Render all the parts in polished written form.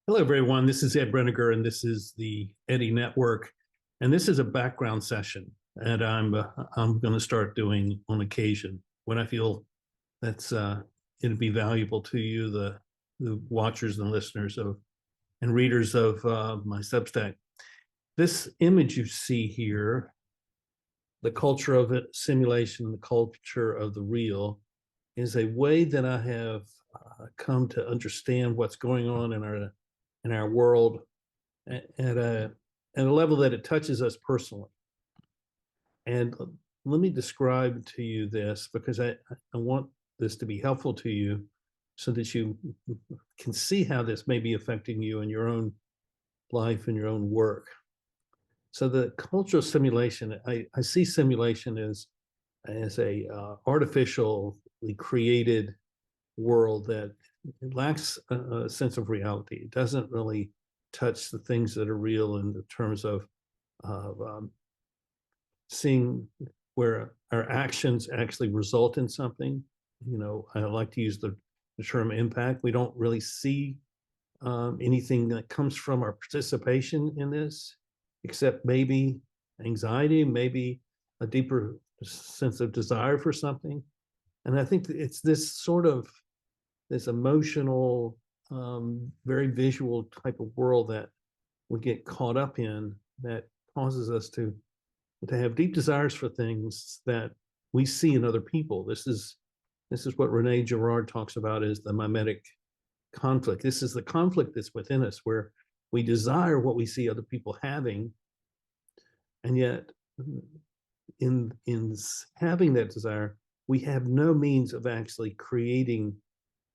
Hello, everyone. This is Ed Brenegar, and this is the Eddy Network. And this is a background session that I'm going to start doing on occasion when I feel that's it'd be valuable to you, the watchers and listeners of and readers of my Substack. This image you see here, the culture of it, simulation, the culture of the real, is a way that I have come to understand what's going on in our world at a level that it touches us personally. And let me describe to you this because I want this to be helpful to you so that you can see how this may be affecting you in your own life and your own work. So the cultural simulation, I see simulation as a artificially created world that lacks a sense of reality. It doesn't really touch the things that are real in the terms of seeing where our actions actually result in something. You know, I like to use the term impact. We don't really see anything that comes from our participation in this, except maybe anxiety, maybe a deeper sense of desire for something. And I think it's this sort of this emotional, very visual type of world that we get caught up in that causes us to have deep desires for things that we see in other people. This is what Rene Girard talks about as the mimetic conflict. This is the conflict that's within us where we desire what we see other people having, and yet in having that desire, we have no means of actually creating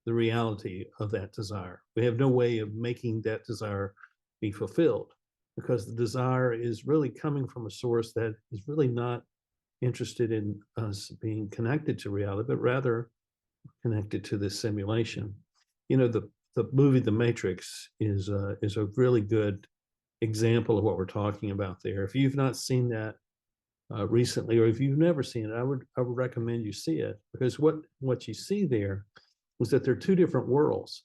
the reality of that desire. We have no way of making that desire be fulfilled because the desire is really coming from a source that is really not interested in us being connected to reality, but rather connected to this simulation. You know, the movie The Matrix is a really good example of what we're talking about there. If you've not seen that recently, or if you've never seen it, I would recommend you see it because what you see there was that there are two different worlds.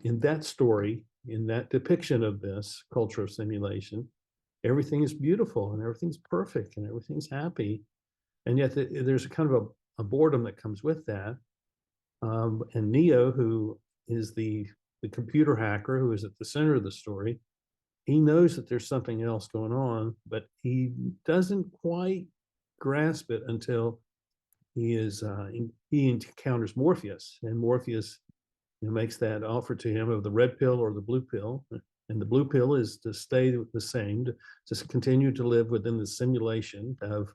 In that story, in that depiction of this culture of simulation, everything is beautiful and everything's perfect and everything's happy. And yet there's a kind of a boredom that comes with that. And Neo, who is the computer hacker who is at the center of the story, he knows that there's something else going on, but he doesn't quite grasp it until he encounters Morpheus, and Morpheus makes that offer to him of the red pill or the blue pill. And the blue pill is to stay the same, to continue to live within the simulation of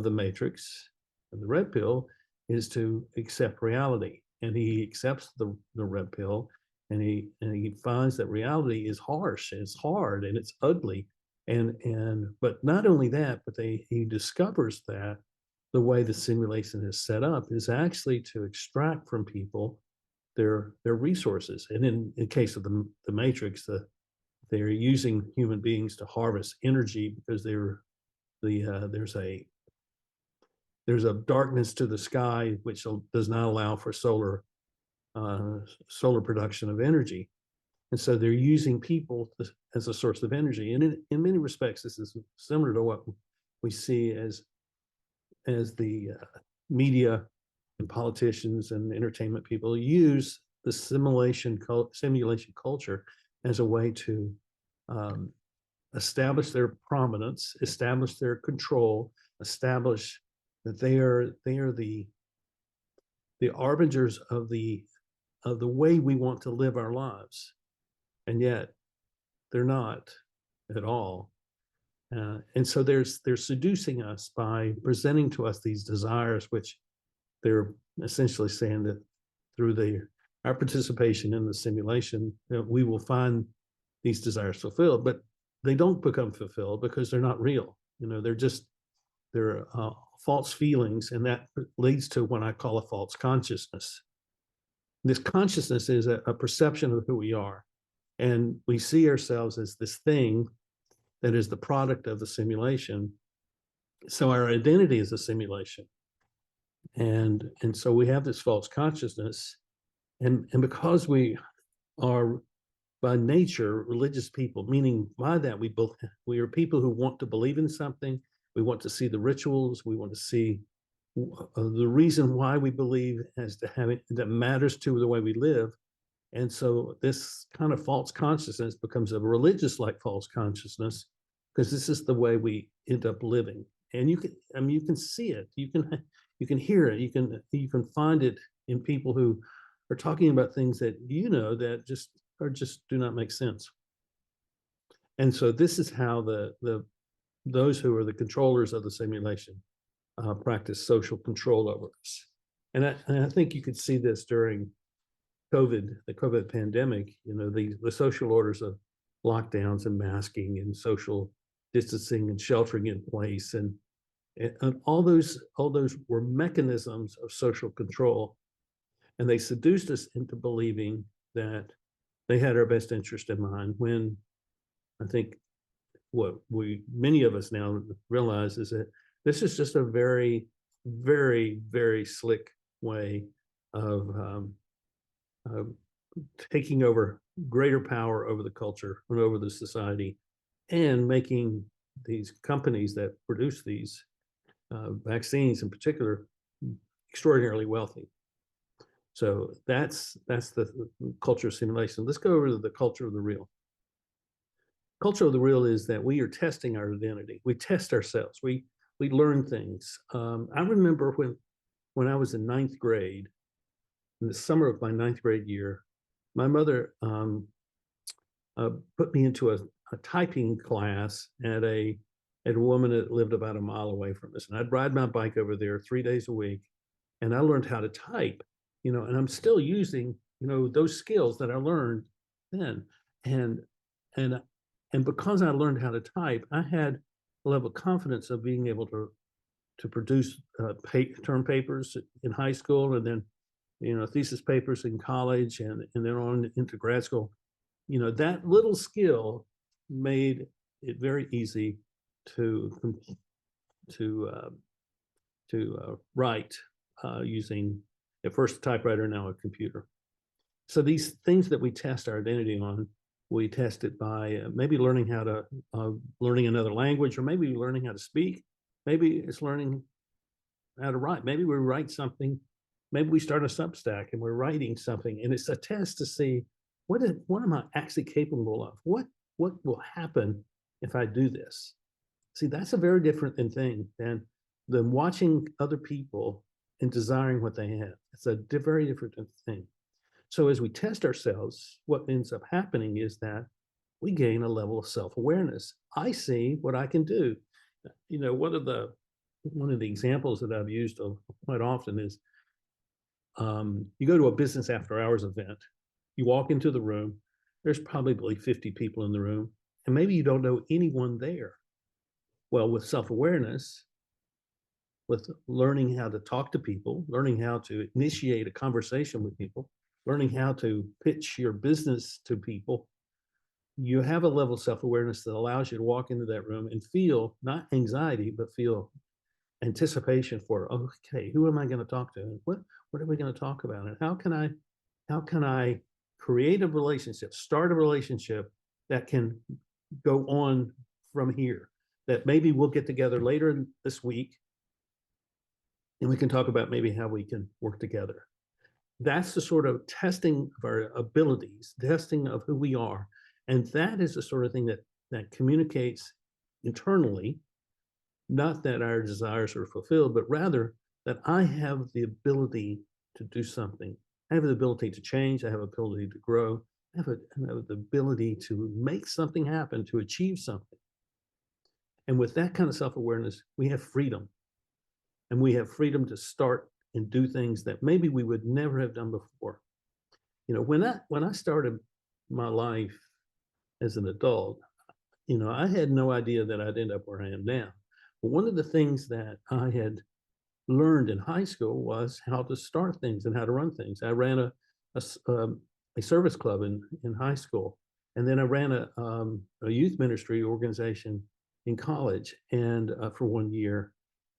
the matrix. And the red pill is to accept reality. And he accepts the red pill, and he finds that reality is harsh, and it's hard, and it's ugly. And but not only that, but he discovers that the way the simulation is set up is actually to extract from people their resources. And in case of the Matrix, they're using human beings to harvest energy because there's a darkness to the sky which does not allow for solar production of energy. And so they're using people as a source of energy. And in many respects, this is similar to what we see as the media and politicians and entertainment people use the simulation culture as a way to establish their prominence, establish their control, establish that they are the arbingers of the way we want to live our lives, and yet they're not at all. And so they're seducing us by presenting to us these desires, which they're essentially saying that through our participation in the simulation, we will find these desires fulfilled, but they don't become fulfilled because they're not real. You know, they're false feelings, and that leads to what I call a false consciousness. This consciousness is a perception of who we are, and we see ourselves as this thing that is the product of the simulation. So our identity is a simulation. And so we have this false consciousness. And because we are by nature religious people, meaning by that we are people who want to believe in something. We want to see the rituals. We want to see the reason why we believe as to having that matters to the way we live. And so this kind of false consciousness becomes a religious like false consciousness because this is the way we end up living. And you can, I mean, you can see it, you can hear it, you can find it in people who are talking about things that that just do not make sense. And so this is how the those who are the controllers of the simulation practice social control over us. And I think you could see this during the COVID pandemic. The social orders of lockdowns and masking and social distancing and sheltering in place, and all those were mechanisms of social control, and they seduced us into believing that they had our best interest in mind, when I think what many of us now realize is that this is just a very, very, very slick way of taking over greater power over the culture and over the society, and making these companies that produce these vaccines in particular extraordinarily wealthy. So that's the culture of simulation. Let's go over to the culture of the real. Culture of the real is that we are testing our identity. We test ourselves. We learn things. I remember when I was in ninth grade, in the summer of my ninth grade year, my mother put me into a typing class at a woman that lived about a mile away from us. And I'd ride my bike over there 3 days a week, and I learned how to type, and I'm still using, those skills that I learned then. And because I learned how to type, I had a level of confidence of being able to produce term papers in high school, and then thesis papers in college, and then on into grad school. That little skill made it very easy to write using at first a typewriter, now a computer. So these things that we test our identity on, we test it by maybe learning how to learning another language, or maybe learning how to speak. Maybe it's learning how to write. Maybe we write something. Maybe we start a Substack and we're writing something, and it's a test to see what am I actually capable of? What will happen if I do this? See, that's a very different thing than watching other people and desiring what they have. It's a very different thing. So as we test ourselves, what ends up happening is that we gain a level of self-awareness. I see what I can do. One of the examples that I've used quite often is you go to a business after hours event, you walk into the room, there's probably 50 people in the room, and maybe you don't know anyone there. Well, with self-awareness, with learning how to talk to people, learning how to initiate a conversation with people, learning how to pitch your business to people, you have a level of self-awareness that allows you to walk into that room and feel not anxiety, but feel anticipation for, okay, who am I going to talk to? What are we going to talk about? And how can I create a relationship, start a relationship that can go on from here, that maybe we'll get together later this week and we can talk about maybe how we can work together. That's the sort of testing of our abilities, testing of who we are. And that is the sort of thing that communicates internally, not that our desires are fulfilled, but rather that I have the ability to do something. I have the ability to change. I have the ability to grow. I have the ability to make something happen, to achieve something. And with that kind of self-awareness, we have freedom. And we have freedom to start and do things that maybe we would never have done before. When I started my life as an adult, I had no idea that I'd end up where I am now. But one of the things that I had learned in high school was how to start things and how to run things. I ran a service club in high school, and then I ran a youth ministry organization in college, and for 1 year.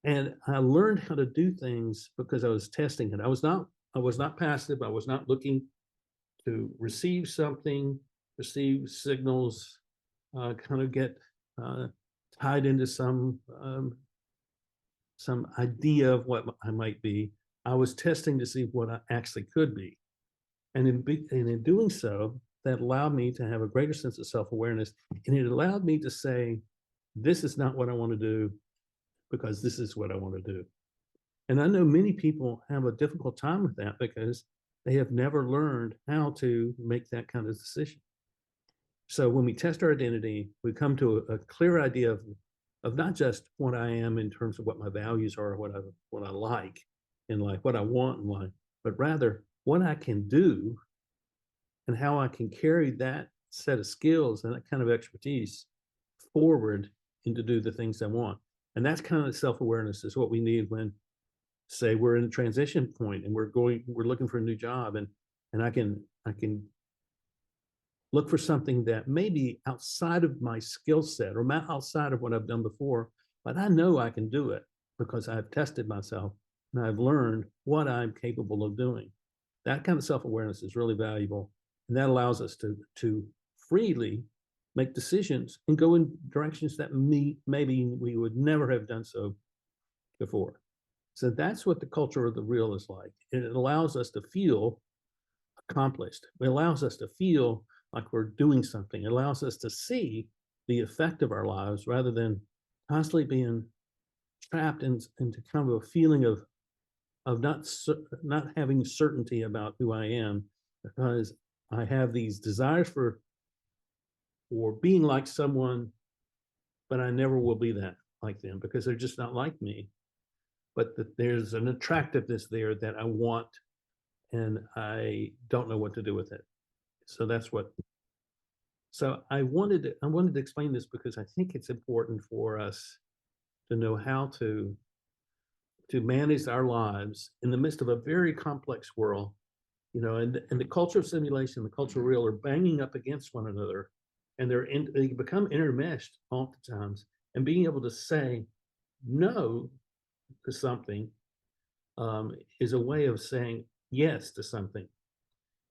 And I learned how to do things because I was testing it. I was not passive. I was not looking to receive something. receive signals, kind of get uh, tied into some idea of what I might be. I was testing to see what I actually could be. And in doing so, that allowed me to have a greater sense of self-awareness. And it allowed me to say, this is not what I want to do because this is what I want to do. And I know many people have a difficult time with that because they have never learned how to make that kind of decision. So when we test our identity, we come to a clear idea of not just what I am in terms of what my values are, what I like in life, what I want in life, but rather what I can do and how I can carry that set of skills and that kind of expertise forward and to do the things I want. And that's kind of self-awareness is what we need when, say, we're in a transition point and we're looking for a new job, and I can look for something that may be outside of my skill set or outside of what I've done before, but I know I can do it because I've tested myself and I've learned what I'm capable of doing. That kind of self-awareness is really valuable. And that allows us to freely make decisions and go in directions that maybe we would never have done so before. So that's what the culture of the real is like. And it allows us to feel accomplished. It allows us to feel like we're doing something. It allows us to see the effect of our lives rather than constantly being trapped into kind of a feeling of not having certainty about who I am because I have these desires for being like someone, but I never will be that like them because they're just not like me. But there's an attractiveness there that I want, and I don't know what to do with it. So that's what. So I wanted to explain this because I think it's important for us to know how to manage our lives in the midst of a very complex world, and the culture of simulation, the culture of real are banging up against one another, and they become intermeshed oftentimes. And being able to say no to something is a way of saying yes to something.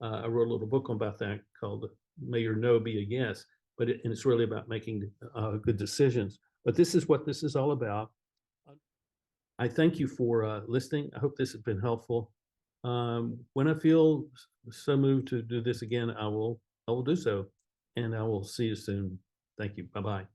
I wrote a little book about that called "May Your No Be a Yes," and it's really about making good decisions. But this is what this is all about. I thank you for listening. I hope this has been helpful. When I feel so moved to do this again, I will do so, and I will see you soon. Thank you. Bye bye.